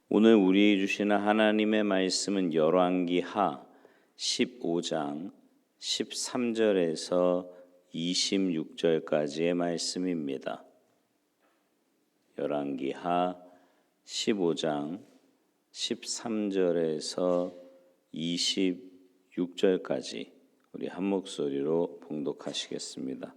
오늘 우리에게 주시는 하나님의 말씀은 열왕기하 15장 13절에서 26절까지의 말씀입니다. 열왕기하 15장 13절에서 26절까지 우리 한 목소리로 봉독하시겠습니다.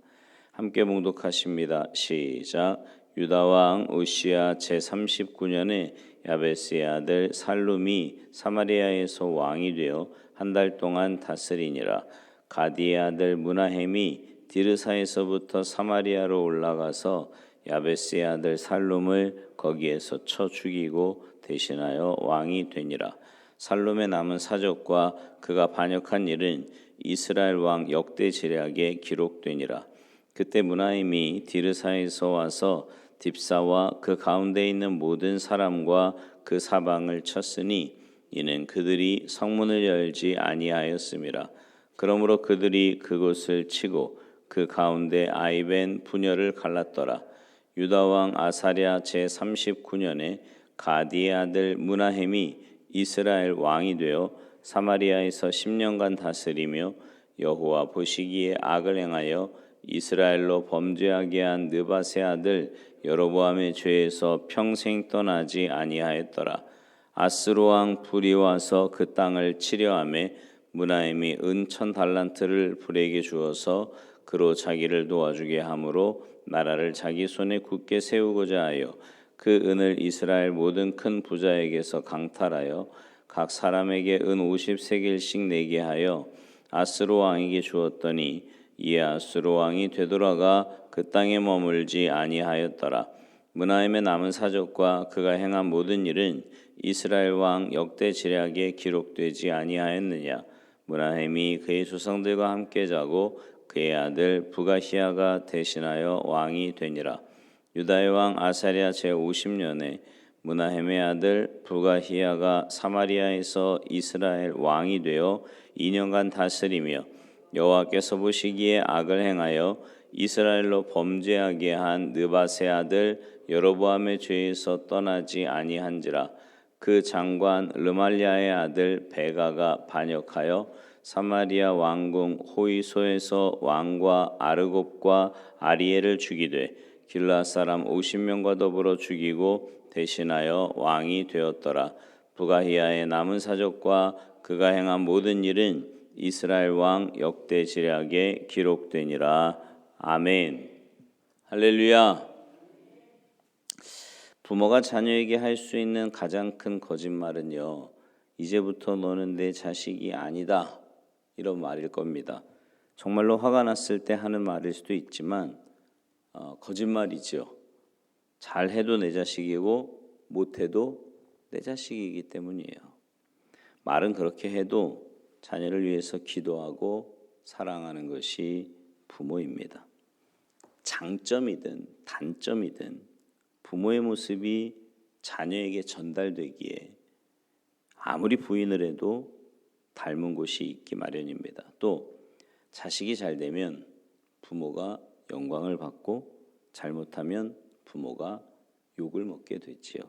함께 봉독하십니다. 시작. 유다왕 우시야 제39년에 야베스의 아들 살룸이 사마리아에서 왕이 되어 한 달 동안 다스리니라. 가디의 아들 므나헴이 디르사에서부터 사마리아로 올라가서 야베스의 아들 살룸을 거기에서 쳐 죽이고 대신하여 왕이 되니라. 살룸의 남은 사적과 그가 반역한 일은 이스라엘 왕 역대지략에 기록되니라. 그때 므나헴이 디르사에서 와서 딥사와 그 가운데 있는 모든 사람과 그 사방을 쳤으니 이는 그들이 성문을 열지 아니하였음이라. 그러므로 그들이 그곳을 치고 그 가운데 아이벤 분열을 갈랐더라. 유다 왕 아사랴 제39년에 가디의 아들 므나헴이 이스라엘 왕이 되어 사마리아에서 10년간 다스리며 여호와 보시기에 악을 행하여 이스라엘로 범죄하게 한 느밧의 아들 여로보암의 죄에서 평생 떠나지 아니하였더라. 아스로 왕 불이 와서 그 땅을 치려하매 므나헴이 은 1000달란트를 불에게 주어서 그로 자기를 도와주게 하므로 나라를 자기 손에 굳게 세우고자 하여 그 은을 이스라엘 모든 큰 부자에게서 강탈하여 각 사람에게 은 50세겔씩 내게 하여 아스로 왕에게 주었더니 이에 아스로 왕이 되돌아가 그 땅에 머물지 아니하였더라. 므나헴의 남은 사적과 그가 행한 모든 일은 이스라엘 왕 역대지략에 기록되지 아니하였느냐. 므나헴이 그의 조상들과 함께 자고 그의 아들 부가히야가 대신하여 왕이 되니라. 유다의 왕 아사랴 제50년에 므나헴의 아들 부가히야가 사마리아에서 이스라엘 왕이 되어 2년간 다스리며 여호와께서 보시기에 악을 행하여 이스라엘로 범죄하게 한 느밧의 아들 여로보암의 죄에서 떠나지 아니한지라. 그 장관 르말랴의 아들 베가가 반역하여 사마리아 왕궁 호이소에서 왕과 아르곱과 아리엘을 죽이되 길르앗 사람 50명과 더불어 죽이고 대신하여 왕이 되었더라. 부가히야의 남은 사적과 그가 행한 모든 일은 이스라엘 왕 역대지략에 기록되니라. 아멘. 할렐루야. 부모가 자녀에게 할 수 있는 가장 큰 거짓말은요, 이제부터 너는 내 자식이 아니다, 이런 말일 겁니다. 정말로 화가 났을 때 하는 말일 수도 있지만 거짓말이죠. 잘해도 내 자식이고 못해도 내 자식이기 때문이에요. 말은 그렇게 해도 자녀를 위해서 기도하고 사랑하는 것이 부모입니다. 장점이든 단점이든 부모의 모습이 자녀에게 전달되기에 아무리 부인을 해도 닮은 곳이 있기 마련입니다. 또 자식이 잘 되면 부모가 영광을 받고 잘못하면 부모가 욕을 먹게 되지요.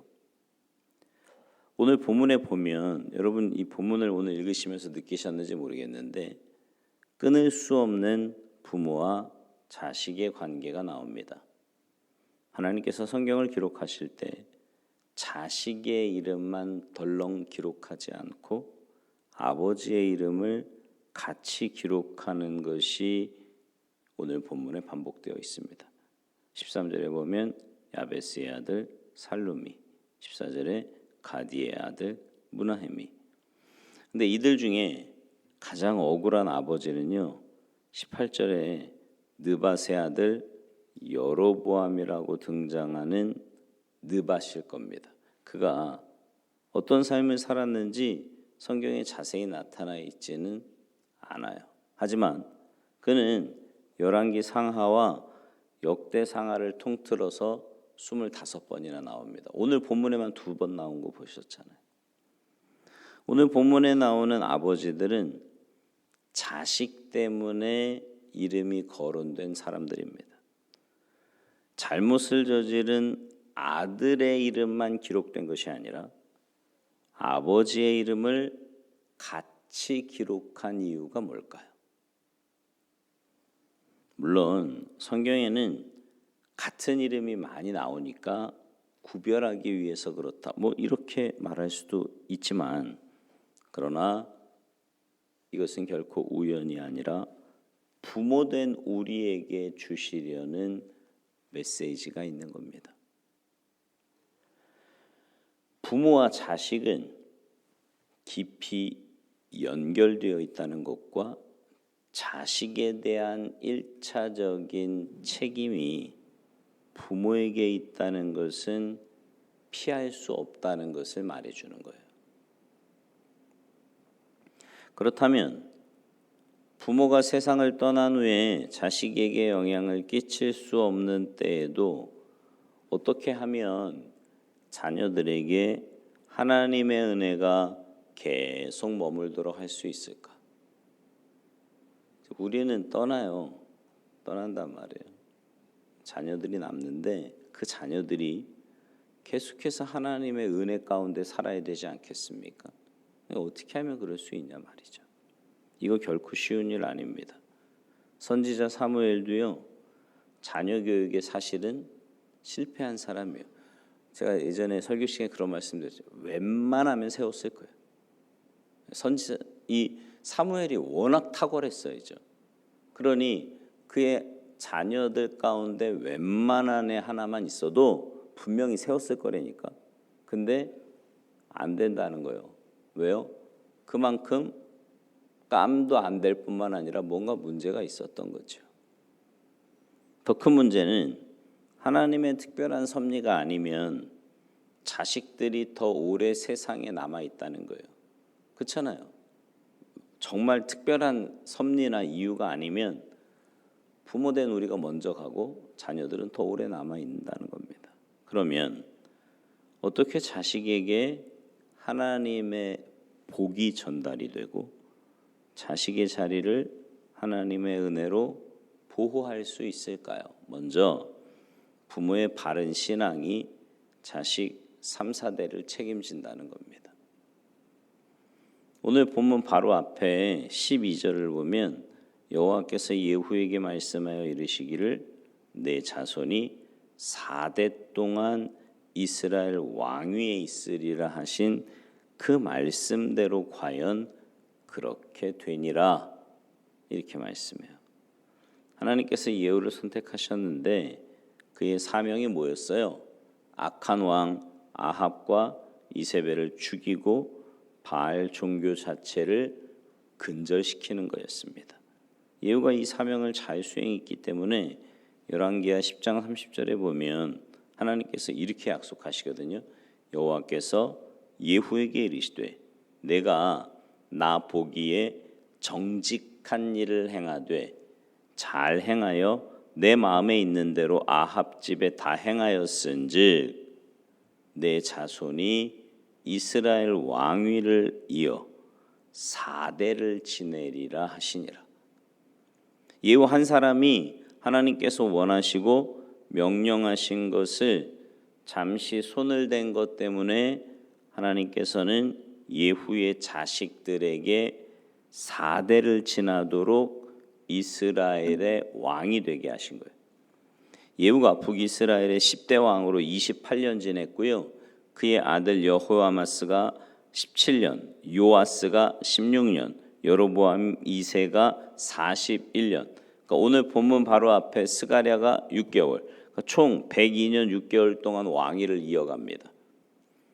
오늘 본문에 보면 여러분 이 본문을 오늘 읽으시면서 느끼셨는지 모르겠는데 끊을 수 없는 부모와 자식의 관계가 나옵니다. 하나님께서 성경을 기록하실 때 자식의 이름만 덜렁 기록하지 않고 아버지의 이름을 같이 기록하는 것이 오늘 본문에 반복되어 있습니다. 13절에 보면 야베스의 아들 살룸이, 14절에 가디의 아들 므나헴이. 근데 이들 중에 가장 억울한 아버지는요, 18절에 느밧의 아들 여로보암이라고 등장하는 느밧일 겁니다. 그가 어떤 삶을 살았는지 성경에 자세히 나타나 있지는 않아요. 하지만 그는 열왕기 상하와 역대 상하를 통틀어서 25번이나 나옵니다. 오늘 본문에만 2번 나온 거 보셨잖아요. 오늘 본문에 나오는 아버지들은 자식 때문에 이름이 거론된 사람들입니다. 잘못을 저지른 아들의 이름만 기록된 것이 아니라 아버지의 이름을 같이 기록한 이유가 뭘까요? 물론 성경에는 같은 이름이 많이 나오니까 구별하기 위해서 그렇다, 이렇게 말할 수도 있지만, 그러나 이것은 결코 우연이 아니라 부모된 우리에게 주시려는 메시지가 있는 겁니다. 부모와 자식은 깊이 연결되어 있다는 것과 자식에 대한 1차적인 책임이 부모에게 있다는 것은 피할 수 없다는 것을 말해주는 거예요. 그렇다면 부모가 세상을 떠난 후에 자식에게 영향을 끼칠 수 없는 때에도 어떻게 하면 자녀들에게 하나님의 은혜가 계속 머물도록 할 수 있을까? 우리는 떠난단 말이에요. 자녀들이 남는데 그 자녀들이 계속해서 하나님의 은혜 가운데 살아야 되지 않겠습니까? 어떻게 하면 그럴 수 있냐 말이죠. 이거 결코 쉬운 일 아닙니다. 선지자 사무엘도요, 자녀 교육에 사실은 실패한 사람이에요. 제가 예전에 설교 시간에 그런 말씀드렸죠. 웬만하면 세웠을 거예요. 선지자 이 사무엘이 워낙 탁월했어요. 그러니 그의 자녀들 가운데 웬만한 애 하나만 있어도 분명히 세웠을 거라니까. 근데 안 된다는 거예요. 왜요? 그만큼 깜도 안 될 뿐만 아니라 뭔가 문제가 있었던 거죠. 더 큰 문제는 하나님의 특별한 섭리가 아니면 자식들이 더 오래 세상에 남아 있다는 거예요. 그렇잖아요. 정말 특별한 섭리나 이유가 아니면 부모된 우리가 먼저 가고 자녀들은 더 오래 남아 있는다는 겁니다. 그러면 어떻게 자식에게 하나님의 복이 전달이 되고 자식의 자리를 하나님의 은혜로 보호할 수 있을까요? 먼저 부모의 바른 신앙이 자식 3, 4대를 책임진다는 겁니다. 오늘 본문 바로 앞에 12절을 보면 여호와께서 예후에게 말씀하여 이르시기를 내 자손이 4대 동안 이스라엘 왕위에 있으리라 하신 그 말씀대로 과연 그렇게 되니라, 이렇게 말씀해요. 하나님께서 예후를 선택하셨는데 그의 사명이 뭐였어요? 악한 왕 아합과 이세벨을 죽이고 바알 종교 자체를 근절시키는 거였습니다. 예후가 이 사명을 잘 수행했기 때문에 열왕기하 10장 30절에 보면 하나님께서 이렇게 약속하시거든요. 여호와께서 예후에게 이르시되 내가 나 보기에 정직한 일을 행하되 잘 행하여 내 마음에 있는 대로 아합 집에 다 행하였은즉 내 자손이 이스라엘 왕위를 이어 4대를 지내리라 하시니라. 예후 한 사람이 하나님께서 원하시고 명령하신 것을 잠시 손을 댄 것 때문에 하나님께서는 예후의 자식들에게 4대를 지나도록 이스라엘의 왕이 되게 하신 거예요. 예후가 북이스라엘의 10대 왕으로 28년 지냈고요. 그의 아들 여호와마스가 17년, 요아스가 16년, 여로보암 2세가 41년. 그러니까 오늘 본문 바로 앞에 스가랴가 6개월, 그러니까 총 102년 6개월 동안 왕위를 이어갑니다.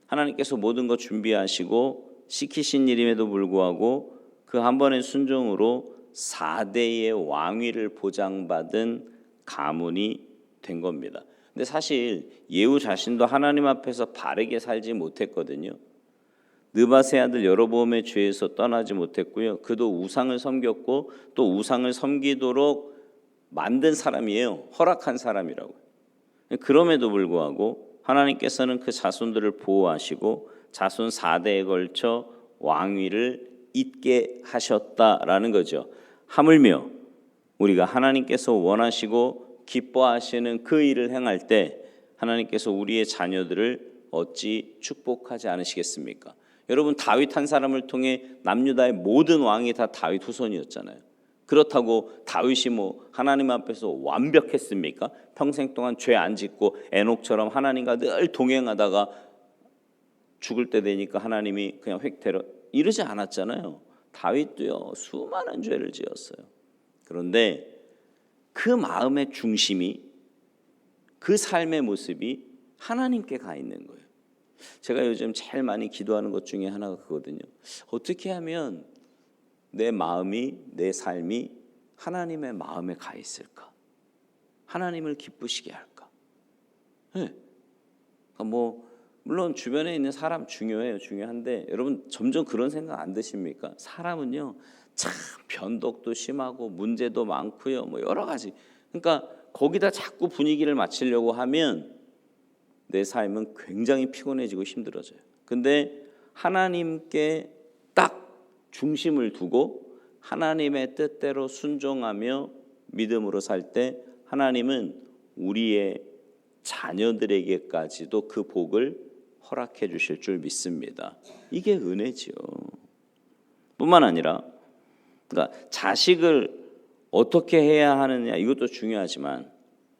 하나님께서 모든 것 준비하시고 시키신 일임에도 불구하고 그 한 번의 순종으로 4대의 왕위를 보장받은 가문이 된 겁니다. 근데 사실 예후 자신도 하나님 앞에서 바르게 살지 못했거든요. 느밧의 아들 여로보암의 죄에서 떠나지 못했고요. 그도 우상을 섬겼고 또 우상을 섬기도록 만든 사람이에요. 허락한 사람이라고. 그럼에도 불구하고 하나님께서는 그 자손들을 보호하시고 자손 4대에 걸쳐 왕위를 잇게 하셨다라는 거죠. 하물며 우리가 하나님께서 원하시고 기뻐하시는 그 일을 행할 때 하나님께서 우리의 자녀들을 어찌 축복하지 않으시겠습니까? 여러분 다윗 한 사람을 통해 남유다의 모든 왕이 다 다윗 후손이었잖아요. 그렇다고 다윗이 뭐 하나님 앞에서 완벽했습니까? 평생 동안 죄 안 짓고 에녹처럼 하나님과 늘 동행하다가 죽을 때 되니까 하나님이 그냥 획대로 이러지 않았잖아요. 다윗도요 수많은 죄를 지었어요. 그런데 그 마음의 중심이, 그 삶의 모습이 하나님께 가 있는 거예요. 제가 요즘 제일 많이 기도하는 것 중에 하나가 그거거든요. 어떻게 하면 내 마음이, 내 삶이 하나님의 마음에 가 있을까? 하나님을 기쁘시게 할까? 네. 뭐 물론 주변에 있는 사람 중요해요. 중요한데 여러분 점점 그런 생각 안 드십니까? 사람은요 참 변덕도 심하고 문제도 많고요. 뭐 여러 가지. 그러니까 거기다 자꾸 분위기를 맞추려고 하면 내 삶은 굉장히 피곤해지고 힘들어져요. 근데 하나님께 딱 중심을 두고 하나님의 뜻대로 순종하며 믿음으로 살 때 하나님은 우리의 자녀들에게까지도 그 복을 허락해 주실 줄 믿습니다. 이게 은혜지요. 뿐만 아니라 그러니까 자식을 어떻게 해야 하느냐 이것도 중요하지만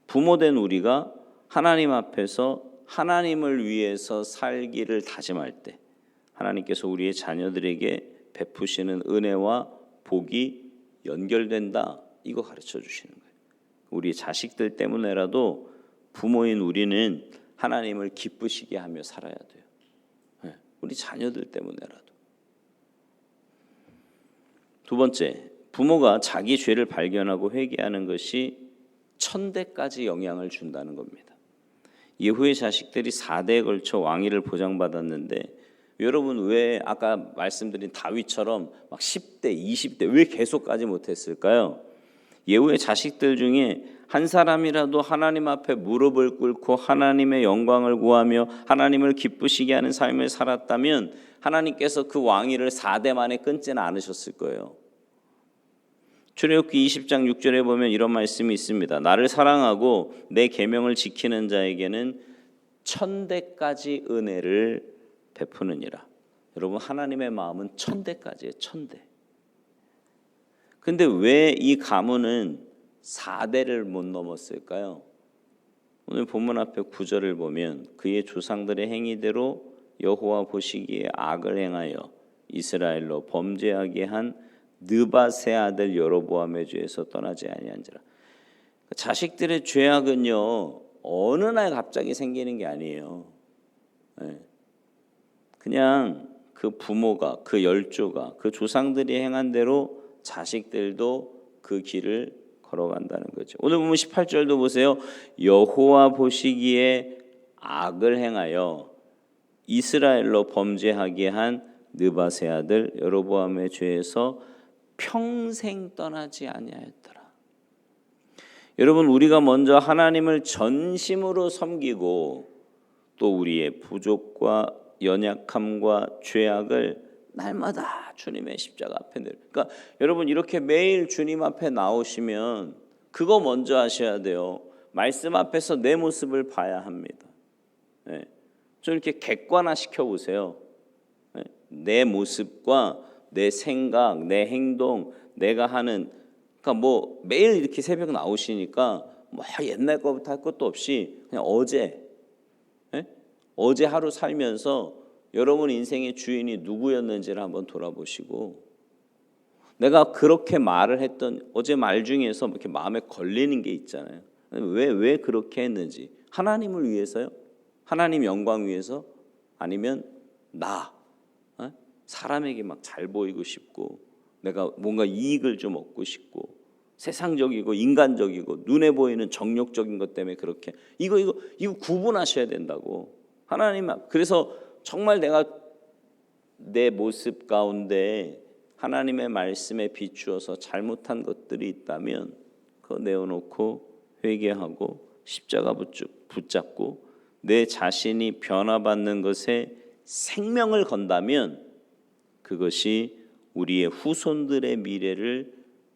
부모된 우리가 하나님 앞에서 하나님을 위해서 살기를 다짐할 때 하나님께서 우리의 자녀들에게 베푸시는 은혜와 복이 연결된다. 이거 가르쳐 주시는 거예요. 우리 자식들 때문에라도 부모인 우리는 하나님을 기쁘시게 하며 살아야 돼요. 네, 우리 자녀들 때문에라도. 두 번째, 부모가 자기 죄를 발견하고 회개하는 것이 천대까지 영향을 준다는 겁니다. 예후의 자식들이 4대에 걸쳐 왕위를 보장받았는데 여러분 왜 아까 말씀드린 다윗처럼 막 10대, 20대 왜 계속 가지 못했을까요? 예후의 자식들 중에 한 사람이라도 하나님 앞에 무릎을 꿇고 하나님의 영광을 구하며 하나님을 기쁘시게 하는 삶을 살았다면 하나님께서 그 왕위를 4대 만에 끊지는 않으셨을 거예요. 출애굽기 20장 6절에 보면 이런 말씀이 있습니다. 나를 사랑하고 내 계명을 지키는 자에게는 천대까지 은혜를 베푸느니라. 여러분 하나님의 마음은 천대까지예요. 천대. 근데 왜 이 가문은 4대를 못 넘었을까요? 오늘 본문 앞에 9절을 보면 그의 조상들의 행위대로 여호와 보시기에 악을 행하여 이스라엘로 범죄하게 한 느밧의 아들 여로보암의 죄에서 떠나지 아니한지라. 자식들의 죄악은요 어느 날 갑자기 생기는 게 아니에요. 그냥 그 부모가, 그 열조가, 그 조상들이 행한 대로 자식들도 그 길을 걸어간다는 거죠. 오늘 보면 18절도 보세요. 여호와 보시기에 악을 행하여 이스라엘로 범죄하게 한 느밧의 아들 여로보암의 죄에서 평생 떠나지 아니하였더라. 여러분 우리가 먼저 하나님을 전심으로 섬기고 또 우리의 부족과 연약함과 죄악을 날마다 주님의 십자가 앞에 늘. 그러니까 여러분 이렇게 매일 주님 앞에 나오시면 그거 먼저 하셔야 돼요. 말씀 앞에서 내 모습을 봐야 합니다. 네. 좀 이렇게 객관화 시켜보세요. 네. 내 모습과 내 생각, 내 행동, 내가 하는 그러니까 뭐 매일 이렇게 새벽 나오시니까 뭐 옛날 거부터 할 것도 없이 그냥 어제 하루 살면서 여러분 인생의 주인이 누구였는지를 한번 돌아보시고 내가 그렇게 말을 했던 어제 말 중에서 이렇게 마음에 걸리는 게 있잖아요. 왜 그렇게 했는지 하나님을 위해서요? 하나님 영광 위해서? 아니면 사람에게 막 잘 보이고 싶고 내가 뭔가 이익을 좀 얻고 싶고 세상적이고 인간적이고 눈에 보이는 정욕적인 것 때문에 그렇게 이거 구분하셔야 된다고. 하나님 그래서 정말 내가 내 모습 가운데 하나님의 말씀에 비추어서 잘못한 것들이 있다면 그거 내어놓고 회개하고 십자가 붙잡고 내 자신이 변화받는 것에 생명을 건다면 그것이 우리의 후손들의 미래를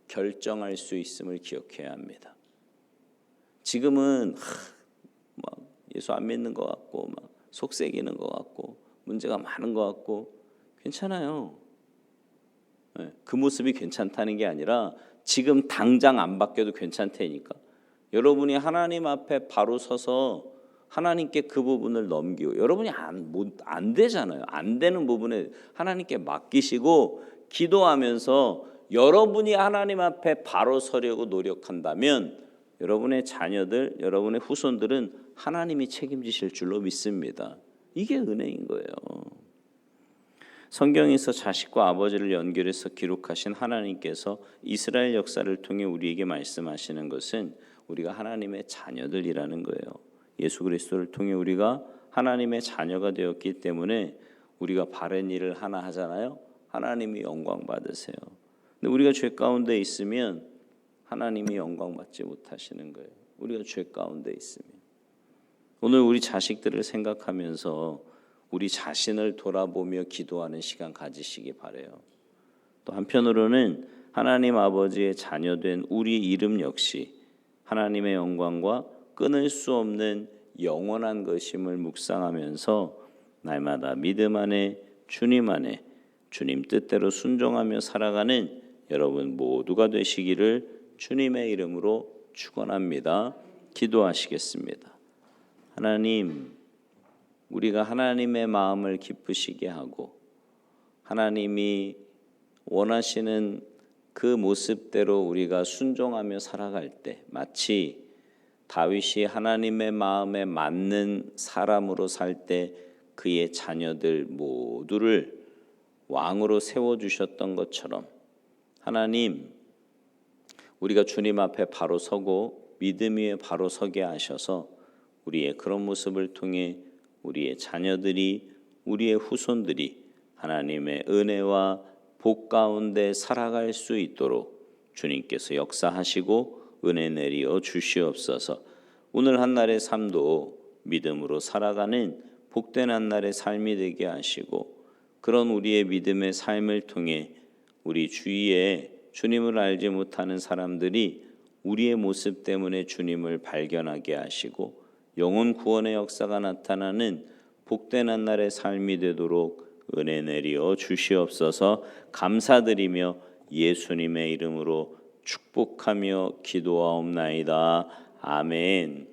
결정할 수 있음을 기억해야 합니다. 지금은 막 예수 안 믿는 것 같고 막 속색이는 것 같고 문제가 많은 것 같고 괜찮아요. 그 모습이 괜찮다는 게 아니라 지금 당장 안 바뀌어도 괜찮다니까. 여러분이 하나님 앞에 바로 서서 하나님께 그 부분을 넘기고, 여러분이 안 되잖아요. 안 되는 부분에 하나님께 맡기시고 기도하면서 여러분이 하나님 앞에 바로 서려고 노력한다면 여러분의 자녀들, 여러분의 후손들은 하나님이 책임지실 줄로 믿습니다. 이게 은혜인 거예요. 성경에서 자식과 아버지를 연결해서 기록하신 하나님께서 이스라엘 역사를 통해 우리에게 말씀하시는 것은 우리가 하나님의 자녀들이라는 거예요. 예수 그리스도를 통해 우리가 하나님의 자녀가 되었기 때문에 우리가 바른 일을 하나 하잖아요. 하나님이 영광 받으세요. 근데 우리가 죄 가운데 있으면 하나님이 영광 받지 못하시는 거예요. 우리가 죄 가운데 있으면. 오늘 우리 자식들을 생각하면서 우리 자신을 돌아보며 기도하는 시간 가지시기 바라요. 또 한편으로는 하나님 아버지의 자녀된 우리 이름 역시 하나님의 영광과 끊을 수 없는 영원한 것임을 묵상하면서 날마다 믿음 안에 주님 뜻대로 순종하며 살아가는 여러분 모두가 되시기를 주님의 이름으로 축원합니다. 기도하시겠습니다. 하나님, 우리가 하나님의 마음을 기쁘시게 하고 하나님이 원하시는 그 모습대로 우리가 순종하며 살아갈 때 마치 다윗이 하나님의 마음에 맞는 사람으로 살 때 그의 자녀들 모두를 왕으로 세워주셨던 것처럼 하나님, 우리가 주님 앞에 바로 서고 믿음 위에 바로 서게 하셔서 우리의 그런 모습을 통해 우리의 자녀들이, 우리의 후손들이 하나님의 은혜와 복 가운데 살아갈 수 있도록 주님께서 역사하시고 은혜 내리어 주시옵소서. 오늘 한 날의 삶도 믿음으로 살아가는 복된 한 날의 삶이 되게 하시고 그런 우리의 믿음의 삶을 통해 우리 주위에 주님을 알지 못하는 사람들이 우리의 모습 때문에 주님을 발견하게 하시고 영혼 구원의 역사가 나타나는 복된 한 날의 삶이 되도록 은혜 내리어 주시옵소서. 감사드리며 예수님의 이름으로 축복하며 기도하옵나이다. 아멘.